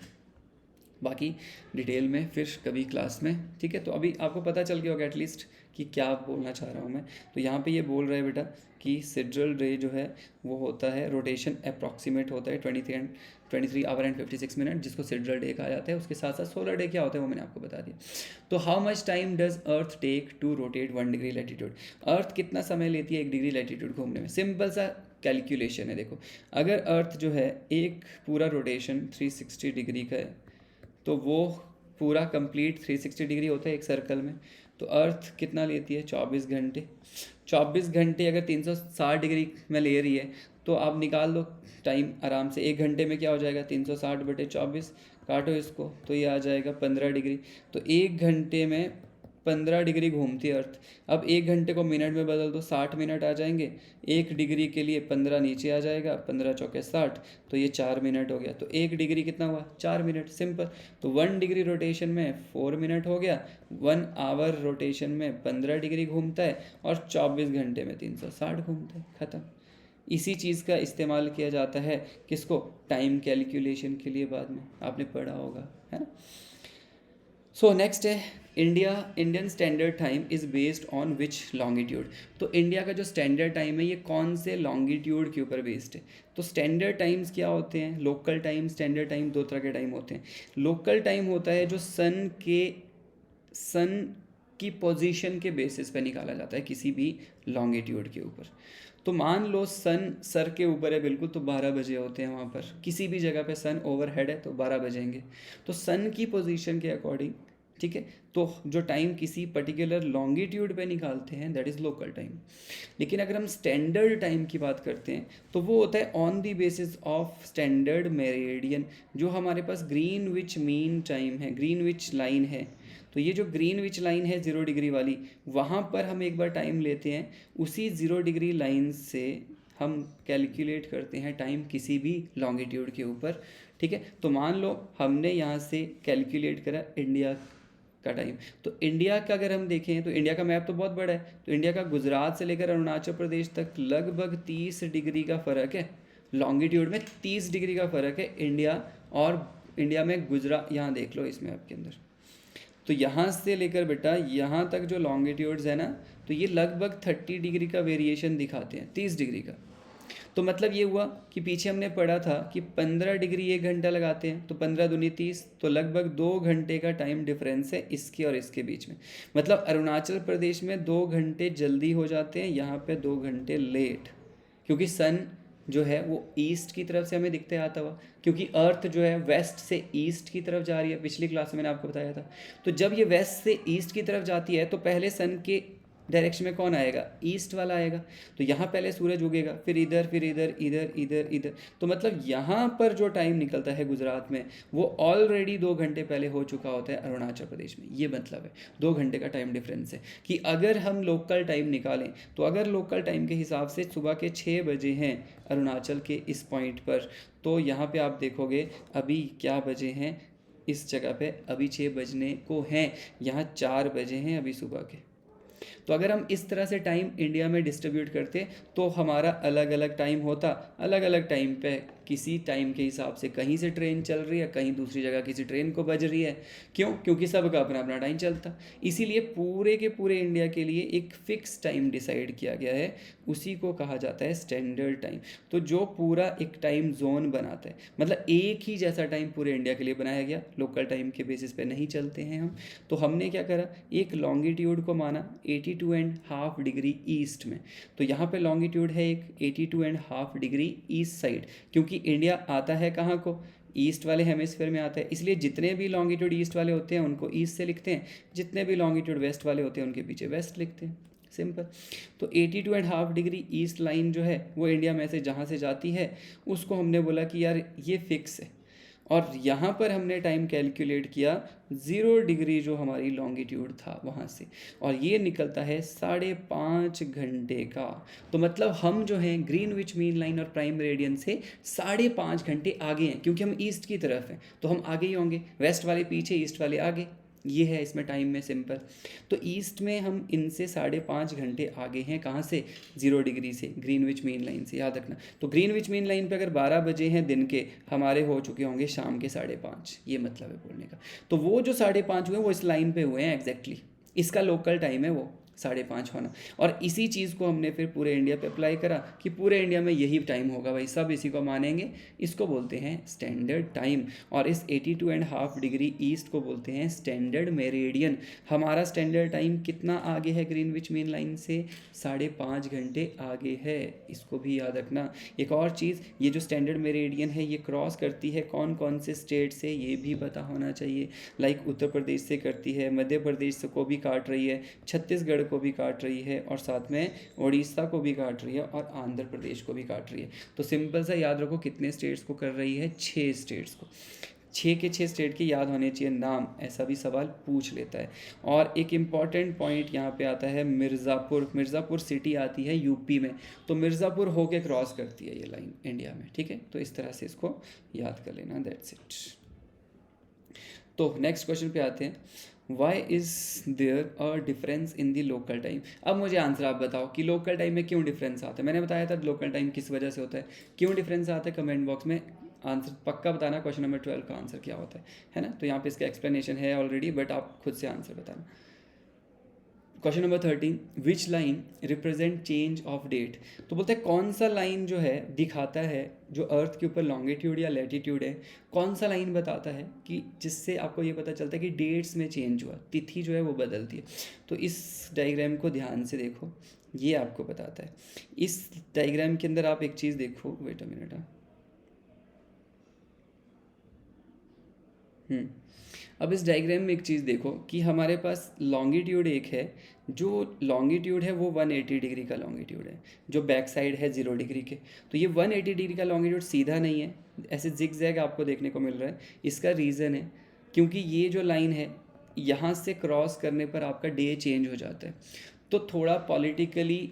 बाकी डिटेल में फिर कभी क्लास में। ठीक है, तो अभी आपको पता चल गया होगा एटलीस्ट कि क्या बोलना चाह रहा हूँ मैं। तो यहाँ पे ये बोल रहा है बेटा कि सिड्रल डे जो है वो होता है, रोटेशन अप्रॉक्सीमेट होता है 23 आवर एंड 56 मिनट, जिसको सिड्रल डे कहा जाता है। उसके साथ साथ सोलर डे क्या होता है वो मैंने आपको बता दिया। तो how much time does earth take to rotate 1 degree latitude. Earth कितना समय लेती है 1 डिग्री लैटिट्यूड घूमने में। सिंपल सा कैलकुलेशन है, देखो अगर अर्थ जो है एक पूरा रोटेशन 360 डिग्री का है, तो वो पूरा कंप्लीट 360 डिग्री होता है एक सर्कल में। तो अर्थ कितना लेती है, 24 घंटे। 24 घंटे अगर 360 डिग्री में ले रही है, तो आप निकाल दो टाइम आराम से। 1 घंटे में क्या हो जाएगा, 360/24, काटो इसको, तो ये आ जाएगा 15 डिग्री। तो 1 घंटे में 15 डिग्री घूमती है अर्थ। अब 1 घंटे को मिनट में बदल दो, 60 मिनट आ जाएंगे। 1 डिग्री के लिए 15 नीचे आ जाएगा, 15 चौके 60, तो ये 4 मिनट हो गया। तो 1 डिग्री कितना हुआ, 4 मिनट, सिंपल। तो 1 डिग्री रोटेशन में 4 मिनट हो गया। 1 आवर रोटेशन में 15 डिग्री घूमता है, और 24 घंटे में 360 घूमता है, ख़त्म। इसी चीज़ का इस्तेमाल किया जाता है किसको, टाइम कैलकुलेशन के लिए, बाद में आपने पढ़ा होगा, है ना। सो नेक्स्ट है Indian standard time is based on which longitude. तो इंडिया का जो स्टैंडर्ड टाइम है ये कौन से लॉन्गिट्यूड के ऊपर बेस्ड है। तो स्टैंडर्ड टाइम्स क्या होते हैं, लोकल टाइम, स्टैंडर्ड टाइम, दो तरह के टाइम होते हैं। लोकल टाइम होता है जो सन की पोजीशन के बेसिस पे निकाला जाता है किसी भी लॉन्गिट्यूड के ऊपर। तो मान लो सन सर के ऊपर है बिल्कुल, तो 12 बजे होते हैं वहाँ पर। किसी भी जगह पे सन ओवरहेड है तो 12 बजेंगे। तो सन की पोजीशन के अकॉर्डिंग, ठीक है, तो जो टाइम किसी पर्टिकुलर लॉन्गिट्यूड पे निकालते हैं दैट इज़ लोकल टाइम। लेकिन अगर हम स्टैंडर्ड टाइम की बात करते हैं तो वो होता है on the basis of standard meridian. जो हमारे पास ग्रीनविच मीन टाइम है, ग्रीनविच लाइन है, तो ये जो ग्रीनविच लाइन है 0 डिग्री वाली, वहाँ पर हम एक बार टाइम लेते हैं। उसी 0 डिग्री लाइन से हम कैलकुलेट करते हैं टाइम किसी भी लॉन्गिट्यूड के ऊपर। ठीक है, तो मान लो हमने यहाँ से कैलकुलेट करा इंडिया का टाइम। तो इंडिया का अगर हम देखें तो इंडिया का मैप तो बहुत बड़ा है। तो इंडिया का गुजरात से लेकर अरुणाचल प्रदेश तक लगभग 30 डिग्री का फ़र्क है। लॉन्गिट्यूड में 30 डिग्री का फ़र्क है इंडिया में गुजरात। यहाँ देख लो इस मैप के अंदर, तो यहाँ से लेकर बेटा यहाँ तक जो लॉन्गिट्यूड्स है ना, तो ये लगभग 30 डिग्री का वेरिएशन दिखाते हैं, 30 डिग्री का। तो मतलब ये हुआ कि पीछे हमने पढ़ा था कि 15 डिग्री 1 घंटा लगाते हैं, तो 15 दूनी 30, तो लगभग 2 घंटे का टाइम डिफरेंस है इसके और इसके बीच में। मतलब अरुणाचल प्रदेश में 2 घंटे जल्दी हो जाते हैं, यहाँ पे 2 घंटे लेट, क्योंकि सन जो है वो ईस्ट की तरफ से हमें दिखते आता हुआ, क्योंकि अर्थ जो है वेस्ट से ईस्ट की तरफ जा रही है, पिछली क्लास में मैंने आपको बताया था। तो जब ये वेस्ट से ईस्ट की तरफ जाती है तो पहले सन के डायरेक्शन में कौन आएगा, ईस्ट वाला आएगा। तो यहाँ पहले सूरज उगेगा, फिर इधर, फिर इधर, इधर, इधर, इधर। तो मतलब यहाँ पर जो टाइम निकलता है गुजरात में, वो ऑलरेडी 2 घंटे पहले हो चुका होता है अरुणाचल प्रदेश में। ये मतलब है 2 घंटे का टाइम डिफरेंस है। कि अगर हम लोकल टाइम निकालें, तो अगर लोकल टाइम के हिसाब से सुबह के 6 बजे हैं अरुणाचल के इस पॉइंट पर, तो यहाँ पे आप देखोगे अभी क्या बजे हैं इस जगह पे, अभी 6 बजने को हैं, यहाँ 4 बजे हैं अभी सुबह के। तो अगर हम इस तरह से टाइम इंडिया में डिस्ट्रीब्यूट करते तो हमारा अलग अलग टाइम होता, अलग अलग टाइम पे किसी टाइम के हिसाब से कहीं से ट्रेन चल रही है, कहीं दूसरी जगह किसी ट्रेन को बज रही है। क्यों? क्योंकि सबका अपना अपना टाइम चलता। इसीलिए पूरे के पूरे इंडिया के लिए एक फ़िक्स टाइम डिसाइड किया गया है, उसी को कहा जाता है स्टैंडर्ड टाइम। तो जो पूरा एक टाइम जोन बनाता है, मतलब एक ही जैसा टाइम पूरे इंडिया के लिए बनाया गया, लोकल टाइम के बेसिस पे नहीं चलते हैं हम। तो हमने क्या करा, एक लॉन्गिट्यूड को माना 82.5 डिग्री ईस्ट में। तो यहाँ पे लॉन्गिट्यूड है एक 82.5 डिग्री ईस्ट साइड, क्योंकि इंडिया आता है कहाँ को, ईस्ट वाले हेमिस्फेयर में आता है। इसलिए जितने भी लॉन्गिट्यूड ईस्ट वाले होते हैं उनको ईस्ट से लिखते हैं, जितने भी लॉन्गिट्यूड वेस्ट वाले होते हैं उनके पीछे वेस्ट लिखते हैं। सिंपल। तो 82.5 डिग्री ईस्ट लाइन जो है वो इंडिया में से जहाँ से जाती है उसको हमने बोला कि यार ये फिक्स है। और यहाँ पर हमने टाइम कैलकुलेट किया 0 डिग्री जो हमारी लॉन्गिट्यूड था वहाँ से, और ये निकलता है 5.5 घंटे का। तो मतलब हम जो हैं ग्रीनविच मीन लाइन और प्राइम मेरिडियन से 5.5 घंटे आगे हैं, क्योंकि हम ईस्ट की तरफ हैं तो हम आगे ही होंगे, वेस्ट वाले पीछे, ईस्ट वाले आगे। ये है इसमें टाइम में सिंपल। तो ईस्ट में हम इनसे 5.5 घंटे आगे हैं, कहाँ से, 0 डिग्री से, ग्रीनविच मीन लाइन से, याद रखना। तो ग्रीनविच मीन लाइन पे अगर 12 बजे हैं दिन के, हमारे हो चुके होंगे शाम के 5:30। ये मतलब है बोलने का। तो वो जो 5:30 हुए वो इस लाइन पे हुए हैं एग्जैक्टली, इसका लोकल टाइम है वो 5:30 होना। और इसी चीज़ को हमने फिर पूरे इंडिया पे अप्लाई करा कि पूरे इंडिया में यही टाइम होगा भाई, सब इसी को मानेंगे। इसको बोलते हैं स्टैंडर्ड टाइम। और इस 82.5 डिग्री ईस्ट को बोलते हैं स्टैंडर्ड मेरिडियन। हमारा स्टैंडर्ड टाइम कितना आगे है ग्रीनविच मीन लाइन से, 5.5 घंटे आगे है। इसको भी याद रखना। एक और चीज़, ये जो स्टैंडर्ड मेरिडियन है ये क्रॉस करती है कौन कौन से स्टेट से, ये भी पता होना चाहिए। लाइक उत्तर प्रदेश से करती है, मध्य प्रदेश से को भी काट रही है, छत्तीसगढ़ को भी काट रही है, और साथ में उड़ीसा को भी काट रही है, और आंध्र प्रदेश को भी काट रही है। तो सिंपल सा याद रखो कितने स्टेट्स को कर रही है, 6 स्टेट्स को। 6 के 6 स्टेट के याद होने चाहिए नाम, ऐसा भी सवाल पूछ लेता है। और एक इम्पॉर्टेंट पॉइंट यहाँ पे आता है मिर्ज़ापुर। मिर्ज़ापुर सिटी आती है यूपी में, तो मिर्ज़ापुर होके क्रॉस करती है ये लाइन इंडिया में, ठीक है। तो इस तरह से इसको याद कर लेना, दैट्स इट। तो नेक्स्ट क्वेश्चन पे आते हैं, why is there a difference in the local time. अब मुझे आंसर आप बताओ कि लोकल टाइम में क्यों डिफरेंस आता है। मैंने बताया था लोकल टाइम किस वजह से होता है, क्यों डिफरेंस आता है, कमेंट बॉक्स में आंसर पक्का बताना। क्वेश्चन नंबर 12 का आंसर क्या होता है ना। तो यहाँ पे इसका एक्सप्लेनेशन है ऑलरेडी, बट आप खुद से आंसर बताना। Question number 13, which line represent change of date. तो बोलते हैं कौन सा लाइन जो है दिखाता है जो अर्थ के ऊपर लॉन्गिट्यूड या लैटिट्यूड है, कौन सा लाइन बताता है कि जिससे आपको ये पता चलता है कि डेट्स में चेंज हुआ, तिथि जो है वो बदलती है। तो इस डायग्राम को ध्यान से देखो, ये आपको बताता है। इस डायग्राम के अंदर आप एक चीज़ देखो, वेट अ मिनट। अब इस डायग्राम में एक चीज़ देखो कि हमारे पास लॉन्गिट्यूड एक है, जो लॉन्गिट्यूड है वो 180 डिग्री का लॉन्गिट्यूड है, जो बैक साइड है 0 डिग्री के। तो ये 180 डिग्री का लॉन्गिट्यूड सीधा नहीं है, ऐसे जिग जैग आपको देखने को मिल रहा है। इसका रीज़न है क्योंकि ये जो लाइन है यहाँ से क्रॉस करने पर आपका डे चेंज हो जाता है। तो थोड़ा पॉलिटिकली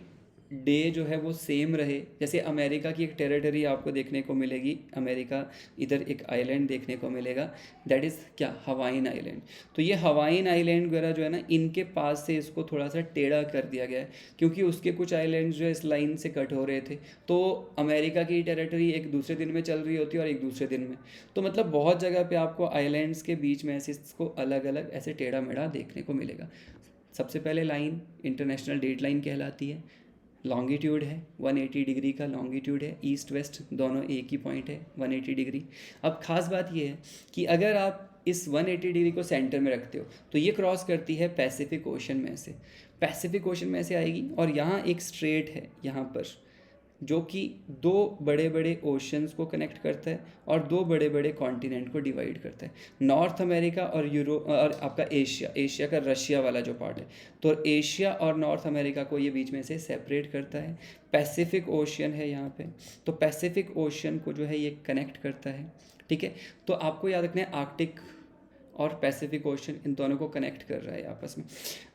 डे जो है वो सेम रहे। जैसे अमेरिका की एक टेरिटरी आपको देखने को मिलेगी, अमेरिका इधर एक आइलैंड देखने को मिलेगा, दैट इज़ क्या, हवाइन आइलैंड। तो ये हवाइन आइलैंड वगैरह जो है ना, इनके पास से इसको थोड़ा सा टेढ़ा कर दिया गया है, क्योंकि उसके कुछ आइलैंड्स जो है इस लाइन से कट हो रहे थे। तो अमेरिका की टेरिटरी एक दूसरे दिन में चल रही होती है और एक दूसरे दिन में। तो मतलब बहुत जगह पे आपको आइलैंड्स के बीच में ऐसे इसको अलग अलग ऐसे टेढ़ा मेढ़ा देखने को मिलेगा। सबसे पहले लाइन इंटरनेशनल डेट लाइन कहलाती है, लॉन्गिट्यूड है 180 डिग्री का लॉन्गिट्यूड है, ईस्ट वेस्ट दोनों एक ही पॉइंट है 180 डिग्री। अब खास बात ये है कि अगर आप इस 180 डिग्री को सेंटर में रखते हो तो ये क्रॉस करती है पैसिफिक ओशन में से, पैसिफिक ओशन में से आएगी और यहाँ एक स्ट्रेट है यहाँ पर जो कि दो बड़े बड़े ओशंस को कनेक्ट करता है और दो बड़े बड़े कॉन्टिनेंट को डिवाइड करता है, नॉर्थ अमेरिका और यूरोप और आपका एशिया, एशिया का रशिया वाला जो पार्ट है, तो एशिया और नॉर्थ अमेरिका को ये बीच में से सेपरेट करता है। पैसिफिक ओशियन है यहाँ पे, तो पैसिफिक ओशियन को जो है ये कनेक्ट करता है, ठीक है। तो आपको याद रखना है आर्कटिक और पैसिफिक ओशन इन दोनों को कनेक्ट कर रहा है आपस में।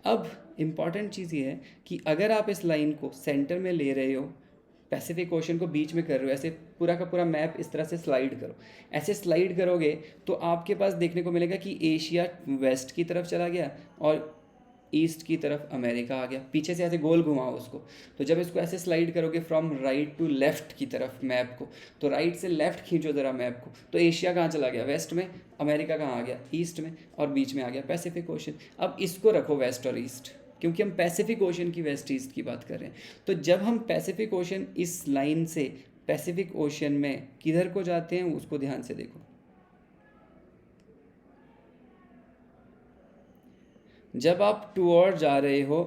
अब इम्पॉर्टेंट चीज़ ये है कि अगर आप इस लाइन को सेंटर में ले रहे हो, पैसिफिक ओशन को बीच में कर रहे हो, ऐसे पूरा का पूरा मैप इस तरह से स्लाइड करो, ऐसे स्लाइड करोगे तो आपके पास देखने को मिलेगा कि एशिया वेस्ट की तरफ चला गया और ईस्ट की तरफ अमेरिका आ गया, पीछे से ऐसे गोल घुमाओ उसको। तो जब इसको ऐसे स्लाइड करोगे फ्रॉम राइट टू लेफ्ट की तरफ मैप को, तो राइट से लेफ्ट खींचो ज़रा मैप को, तो एशिया कहाँ चला गया, वेस्ट में, अमेरिका कहाँ आ गया, ईस्ट में, और बीच में आ गया पैसिफिक ओशन। अब इसको रखो वेस्ट और ईस्ट, क्योंकि हम पैसिफिक ओशन की वेस्ट ईस्ट की बात कर रहे हैं। तो जब हम पैसिफिक ओशन इस लाइन से पैसिफिक ओशन में किधर को जाते हैं उसको ध्यान से देखो। जब आप टूअर्ड जा रहे हो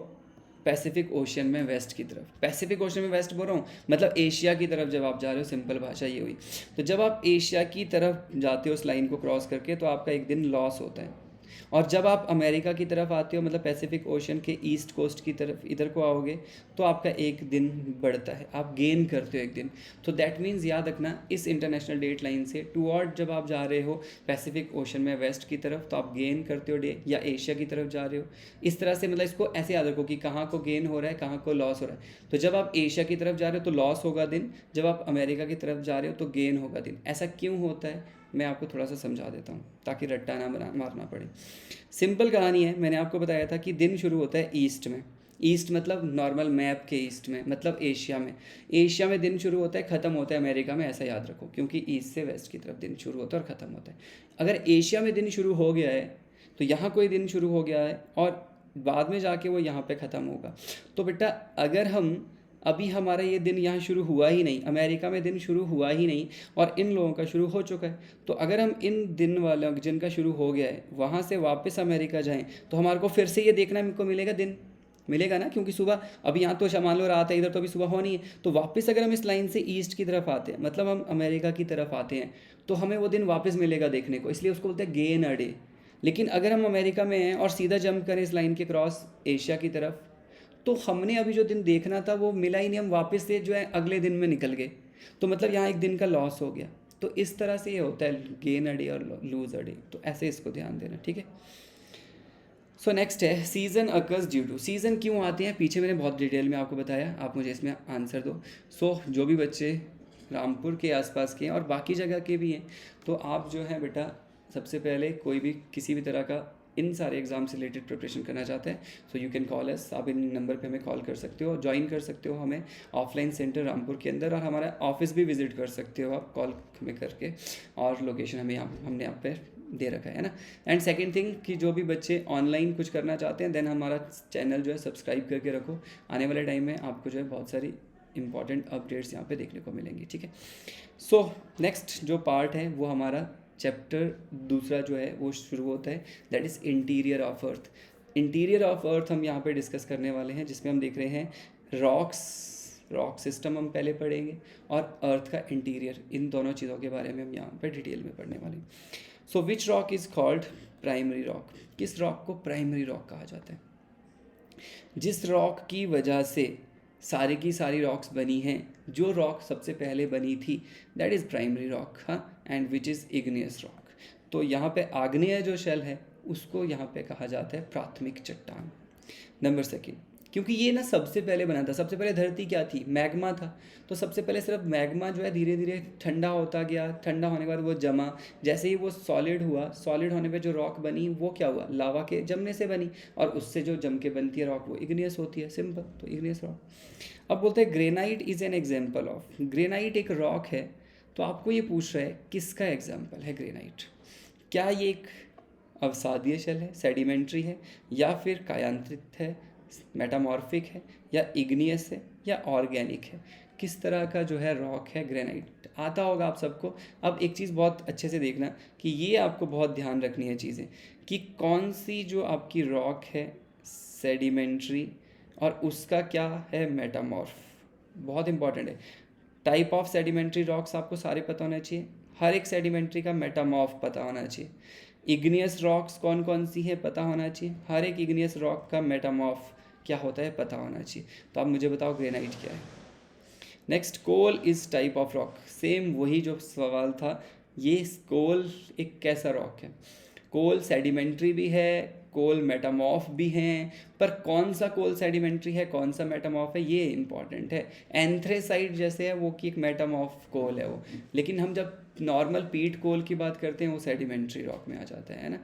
पैसिफिक ओशन में वेस्ट की तरफ, पैसिफिक ओशन में वेस्ट बोल रहा हूँ मतलब एशिया की तरफ जब आप जा रहे हो, सिंपल भाषा ये हुई। तो जब आप एशिया की तरफ जाते हो उस लाइन को क्रॉस करके, तो आपका एक दिन लॉस होता है। और जब आप अमेरिका की तरफ आते हो मतलब पैसिफिक ओशन के ईस्ट कोस्ट की तरफ इधर को आओगे, तो आपका एक दिन बढ़ता है, आप गेन करते हो एक दिन। तो दैट मीन्स याद रखना इस इंटरनेशनल डेट लाइन से टूवर्ड जब आप जा रहे हो पैसिफिक ओशन में वेस्ट की तरफ, तो आप गेन करते हो डे, या एशिया की तरफ जा रहे हो इस तरह से, मतलब इसको ऐसे याद रखो कि कहाँ को गेन हो रहा है कहाँ को लॉस हो रहा है। तो जब आप एशिया की तरफ जा रहे हो तो लॉस होगा दिन, जब आप अमेरिका की तरफ जा रहे हो तो गेन होगा दिन। ऐसा क्यों होता है मैं आपको थोड़ा सा समझा देता हूँ ताकि रट्टा ना मारना पड़े। सिंपल कहानी है, मैंने आपको बताया था कि दिन शुरू होता है ईस्ट में, ईस्ट मतलब नॉर्मल मैप के ईस्ट में, मतलब एशिया में, एशिया में दिन शुरू होता है, ख़त्म होता है अमेरिका में, ऐसा याद रखो, क्योंकि ईस्ट से वेस्ट की तरफ दिन शुरू होता है और ख़त्म होता है। अगर एशिया में दिन शुरू हो गया है तो यहाँ कोई दिन शुरू हो गया है और बाद में जाके वो यहाँ पे ख़त्म होगा। तो बेटा अगर हम अभी हमारा ये दिन यहाँ शुरू हुआ ही नहीं, अमेरिका में दिन शुरू हुआ ही नहीं और इन लोगों का शुरू हो चुका है, तो अगर हम इन दिन वालों जिनका शुरू हो गया है वहाँ से वापस अमेरिका जाएं तो हमारे को फिर से ये देखना को मिलेगा, दिन मिलेगा ना, क्योंकि सुबह अभी यहाँ तो मान लो रात है, इधर तो अभी सुबह होनी है। तो वापस अगर हम इस लाइन से ईस्ट की तरफ आते हैं, मतलब हम अमेरिका की तरफ आते हैं, तो हमें वो दिन वापस मिलेगा देखने को, इसलिए उसको बोलते हैं गेन अ डे। लेकिन अगर हम अमेरिका में हैं और सीधा जंप करें इस लाइन के क्रॉस एशिया की तरफ, तो हमने अभी जो दिन देखना था वो मिला ही नहीं, हम वापस से जो है अगले दिन में निकल गए, तो मतलब यहाँ एक दिन का लॉस हो गया। तो इस तरह से ये होता है गेन अ डे और लूज अ डे, तो ऐसे इसको ध्यान देना, ठीक है। सो नेक्स्ट है season occurs due to, season क्यों आते हैं पीछे मैंने बहुत डिटेल में आपको बताया, आप मुझे इसमें आंसर दो। सो जो भी बच्चे रामपुर के आसपास के हैं और बाकी जगह के भी हैं, तो आप जो है बेटा सबसे पहले कोई भी किसी भी तरह का इन सारे एग्ज़ाम से रिलेटेड प्रिपरेशन करना चाहते हैं, सो यू कैन कॉल अस, आप इन नंबर पे हमें कॉल कर सकते हो, ज्वाइन कर सकते हो हमें ऑफलाइन सेंटर रामपुर के अंदर, और हमारा ऑफिस भी विजिट कर सकते हो आप कॉल हमें करके, और लोकेशन हमें हमने यहाँ पे दे रखा है ना। एंड सेकंड थिंग कि जो भी बच्चे ऑनलाइन कुछ करना चाहते हैं, देन हमारा चैनल जो है सब्सक्राइब करके रखो, आने वाले टाइम में आपको जो है बहुत सारी इंपॉर्टेंट अपडेट्स यहाँ पे देखने को मिलेंगी, ठीक है। सो नेक्स्ट जो पार्ट है वो हमारा चैप्टर दूसरा जो है वो शुरू होता है, that is interior of earth. Interior of earth हम यहाँ पे डिस्कस करने वाले हैं, जिसमें हम देख रहे हैं रॉक सिस्टम हम पहले पढ़ेंगे और अर्थ का इंटीरियर, इन दोनों चीज़ों के बारे में हम यहाँ पे डिटेल में पढ़ने वाले हैं। So which rock is called primary rock, किस रॉक को प्राइमरी रॉक कहा जाता है? जिस रॉक की वजह से सारी की सारी रॉक्स बनी हैं, जो रॉक सबसे पहले बनी थी दैट इज़ प्राइमरी रॉक, हाँ, and which is igneous rock. तो यहाँ पे आग्नेय जो शेल है उसको यहाँ पे कहा जाता है प्राथमिक चट्टान। नंबर सेकेंड, क्योंकि ये ना सबसे पहले बना था, सबसे पहले धरती क्या थी, मैग्मा था, तो सबसे पहले सिर्फ मैग्मा जो है धीरे धीरे ठंडा होता गया, ठंडा होने के बाद वो जमा, जैसे ही वो सॉलिड हुआ, सॉलिड होने पे जो रॉक बनी वो क्या हुआ, लावा के जमने से बनी, और उससे जो जम के बनती है रॉक वो इग्नियस होती है, सिंपल, तो इग्नियस रॉक। अब बोलते हैं granite is an example of, granite एक रॉक है, तो आपको ये पूछ रहा है किसका एग्जाम्पल है ग्रेनाइट, क्या ये एक अवसादीय शेल है, सेडिमेंट्री है, या फिर कायांतरित है, मेटामॉर्फिक है या इग्नियस है या ऑर्गेनिक है, किस तरह का जो है रॉक है ग्रेनाइट, आता होगा आप सबको। अब एक चीज़ बहुत अच्छे से देखना कि ये आपको बहुत ध्यान रखनी है चीज़ें, कि कौन सी जो आपकी रॉक है सेडिमेंट्री और उसका क्या है मेटामॉर्फ, बहुत इंपॉर्टेंट है। टाइप ऑफ सेडिमेंट्री रॉक्स आपको सारे पता होना चाहिए, हर एक सेडिमेंट्री का मेटामॉर्फ पता होना चाहिए। इग्नियस रॉक्स कौन कौन सी है पता होना चाहिए, हर एक इग्नियस रॉक का मेटामॉर्फ क्या होता है पता होना चाहिए। तो आप मुझे बताओ ग्रेनाइट क्या है। Next, coal is type of rock, same वही जो सवाल था, ये कोल एक कैसा रॉक है। कोल सेडिमेंट्री भी है, कोल मेटामॉर्फ भी हैं, पर कौन सा कोल सेडिमेंट्री है कौन सा मेटामॉर्फ है ये इंपॉर्टेंट है। एंथ्रेसाइट जैसे है वो कि एक मेटामॉर्फ कोल है वो, लेकिन हम जब नॉर्मल पीट कोल की बात करते हैं वो सेडिमेंट्री रॉक में आ जाता है ना।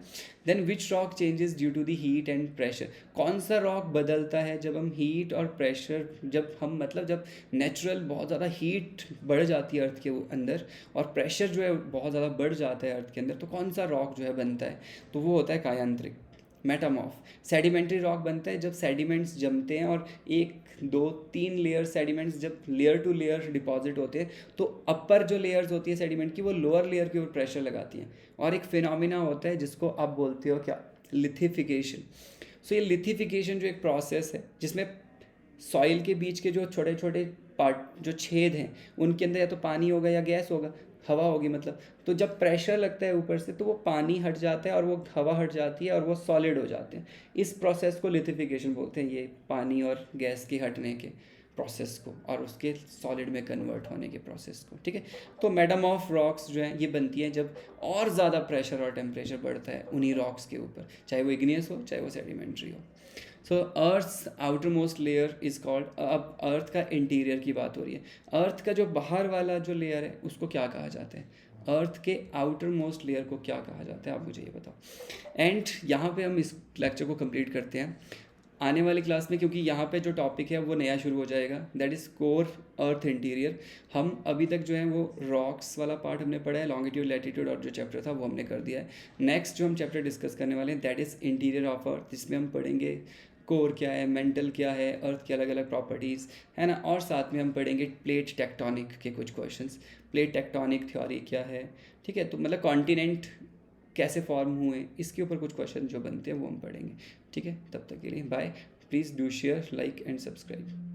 Then which rock changes due to the heat and pressure, कौन सा रॉक बदलता है जब हम हीट और प्रेशर, जब हम मतलब जब नेचुरल बहुत ज़्यादा हीट बढ़ जाती है अर्थ के अंदर और प्रेशर जो है बहुत ज़्यादा बढ़ जाता है अर्थ के अंदर, तो कौन सा रॉक जो है बनता है, तो वो होता है कायांतरिक मेटामॉर्फ। सेडिमेंट्री रॉक बनता है जब सेडिमेंट्स जमते हैं और एक दो तीन लेयर सेडिमेंट्स जब लेयर टू लेयर डिपॉजिट होते हैं, तो अपर जो लेयर्स होती है सेडिमेंट की वो लोअर लेयर के ऊपर प्रेशर लगाती हैं, और एक फिनोमिना होता है जिसको आप बोलते हो क्या, लिथिफिकेशन। सो ये लिथिफिकेशन जो एक प्रोसेस है जिसमें सॉइल के बीच के जो छोटे छोटे पार्ट जो छेद हैं उनके अंदर या तो पानी होगा या गैस होगा, हवा होगी मतलब, तो जब प्रेशर लगता है ऊपर से तो वो पानी हट जाता है और वो हवा हट जाती है और वो सॉलिड हो जाते हैं। इस प्रोसेस को लिथिफिकेशन बोलते हैं, ये पानी और गैस के हटने के प्रोसेस को और उसके सॉलिड में कन्वर्ट होने के प्रोसेस को, ठीक है। तो मेटामॉर्फ रॉक्स जो हैं ये बनती हैं जब और ज़्यादा प्रेशर और टेम्परेचर बढ़ता है उन्हीं रॉक्स के ऊपर, चाहे वो इग्नियस हो चाहे वो सेडिमेंट्री हो। So earth's outermost layer is called, अब अर्थ का इंटीरियर की बात हो रही है, अर्थ का जो बाहर वाला जो लेयर है उसको क्या कहा जाता है, अर्थ के आउटर मोस्ट लेयर को क्या कहा जाता है, आप मुझे ये बताओ। एंड यहाँ पे हम इस लेक्चर को कंप्लीट करते हैं। आने वाली क्लास में क्योंकि यहाँ पे जो टॉपिक है वो नया शुरू हो जाएगा, that is core earth interior. हम अभी तक जो है वो रॉक्स वाला पार्ट हमने पढ़ा है, लॉन्गिट्यूड लैटिट्यूड और जो चैप्टर था वो हमने कर दिया है। नेक्स्ट जो हम चैप्टर डिस्कस करने वाले हैं that is interior of earth, जिसमें हम पढ़ेंगे कोर क्या है, मेंटल क्या है, अर्थ की अलग अलग प्रॉपर्टीज़ है ना, और साथ में हम पढ़ेंगे प्लेट टेक्टोनिक के कुछ क्वेश्चंस, प्लेट टेक्टोनिक थ्योरी क्या है, ठीक है, तो मतलब कॉन्टिनेंट कैसे फॉर्म हुए इसके ऊपर कुछ क्वेश्चन जो बनते हैं वो हम पढ़ेंगे, ठीक है। तब तक के लिए bye, please do share, like and subscribe.